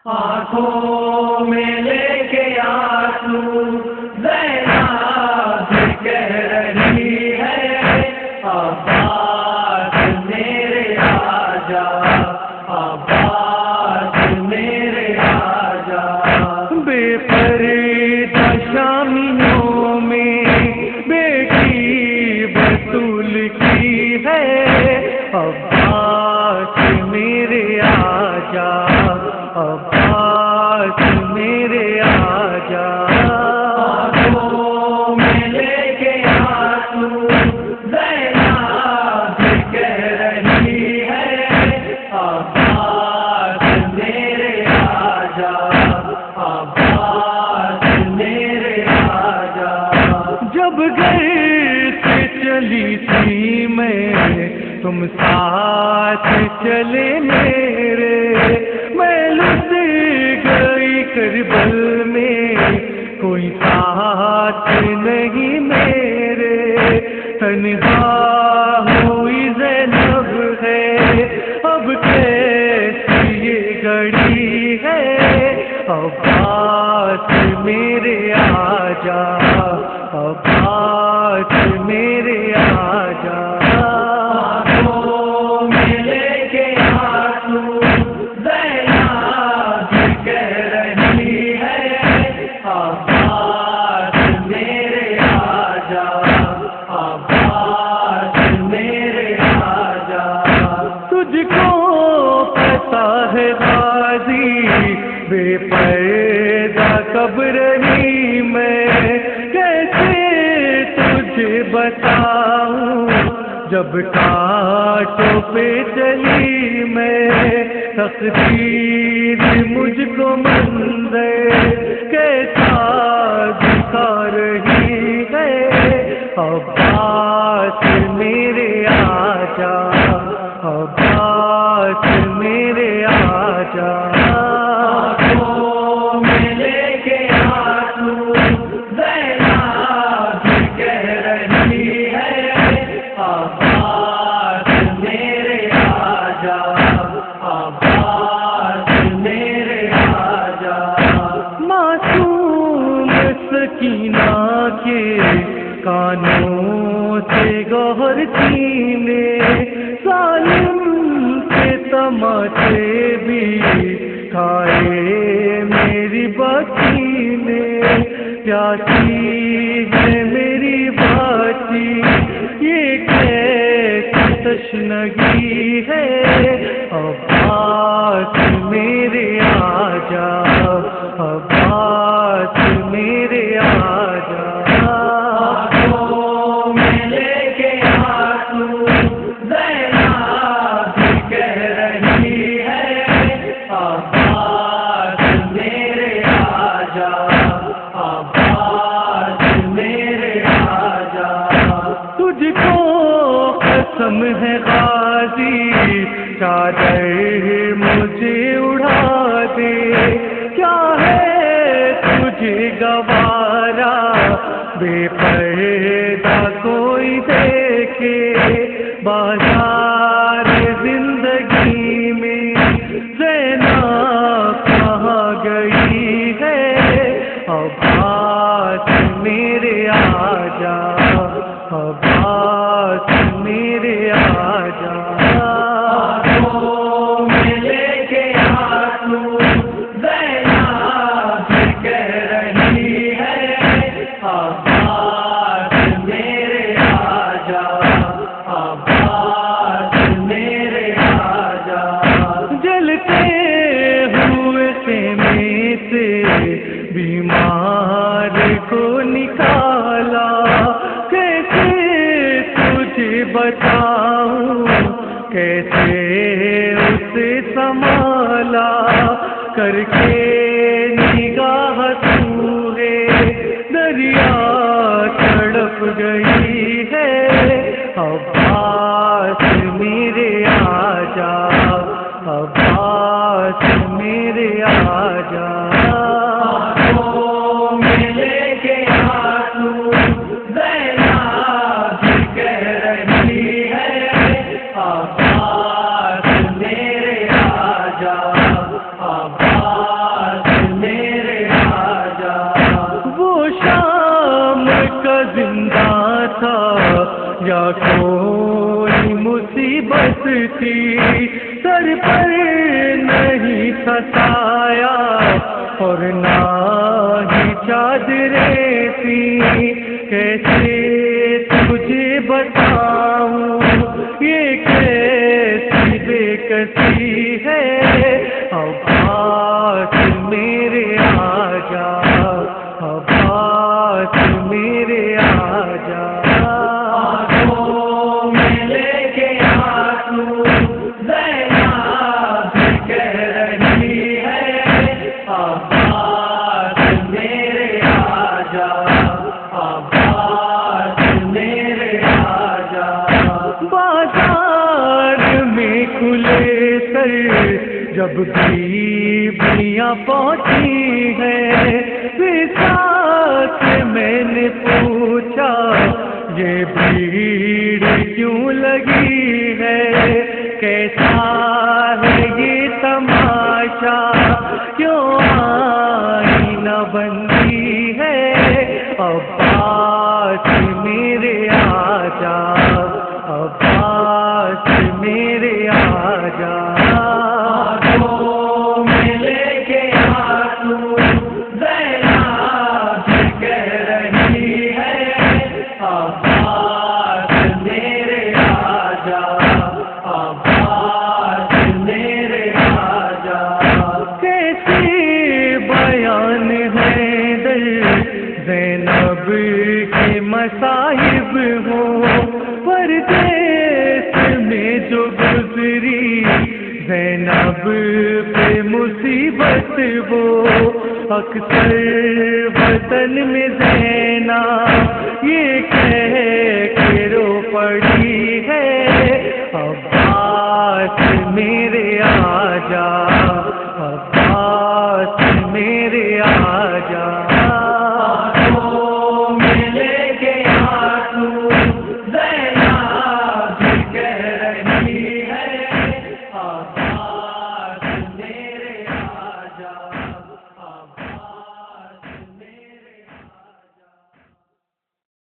آنکھوں میں لے کے آنسو زینب کہہ رہی ہے عباس میرے آجا، عباس میرے آجا۔ بے پردہ شامیوں میں بیٹی بطول کی ہے عباس میرے آجا، عباس میرے آجا۔ آنکھوں میں لے کے آنسو زینب کہہ رہی ہے عباس میرے آجا، عباس میرے آجا۔ جب گھر سے چلی تھی میں تم ساتھ چلے میرے، میں لٹ گئی کربل میں کوئی ساتھ نہیں میرے، تنہا ہوئی زینب ہے اب کیسی یہ گھڑی ہے عباس میرے آجا، عباس میرے آجا۔ آنکھوں میں لے کے آنسو زینب کہہ رہی ہے عباس میرے آجا، عباس میرے آجا۔ تجھ کو پتہ ہے غازی بے پردہ کب رہی میں، کیسے تجھے بتاؤں جب کانٹوں پہ چلی میں، تقدیر مجھ کو منظر کیسا دکھا رہی ہے عباس میرے آجا، عباس میرے آجا۔ آنکھوں میں لے کے آنسو زینب کہہ رہی ہے عباس میرے آجا، عباس میرے آجا۔ معصوم سکینہ کے کانوں سے گوہر چھینے، ظالم کے تماچے بھی کھائے میری بچی نے، پیاسی ہے میری بچی یہ کیسی تشنگی ہے عباس میرے آجا، عباس میرے آجا۔ آنکھوں میں لے کے آنسو زینب کہہ رہی ہے عباس میرے آجا، عباس میرے آجا۔ تجھ کو قسم ہے غازی چادر مجھے اڑا دے، کیا ہے تجھے گوارا بے پردہ کوئی دیکھے بازار زندگی میں زینب کہاں گئی ہے عباس میرے آجا، عباس میرے آجا۔ آنکھوں میں لے کے آنسو زینب کہہ رہی ہے عباس میرے آجا، عباس میرے آجا۔ جلتے ہوئے خیمے سے بیمار کو نکالا، کیسے تجھے بتاؤں کیسے اسے سنبھالا، کر کے نگاہ سوئے دریا تڑپ گئی ہے عباس میرے آجا، عباس میرے آجا۔ آنکھوں میں لے کے آنسو زینب کہہ رہی ہے عباس میرے آجا، عباس تھی، سر پر نہیں سایہ اور نہ ہی چادریں تھی، کیسے تجھے بتاؤں یہ کیسی بے کسی ہے، عباس میرے آجا، عباس میرے آجا۔ آنکھوں میں لے کے آنسو زینب کہہ رہی ہے، عباس میرے آجا، عباس میرے آجا۔ بازار میں کھلے سر جب بیویاں پہنچی ہیں، ساتھ میں نے پوچھا یہ بھیڑ کیوں لگی ہے، کیسا ہے یہ تماشا، کیوں آئینہ بندی ہے، عباس میرے آجا، عباس میرے آجا۔ آنکھوں میں لے کے آنسو زینب کہہ رہی ہے، عباس میرے آجا، عباس میرے آجا۔ کیسے بیان ہے در زینب کے مصائب ہوں، پردیس میں جو گزری زینب پہ مصیبت وہ، اکثر وطن میں زینب یہ کہہ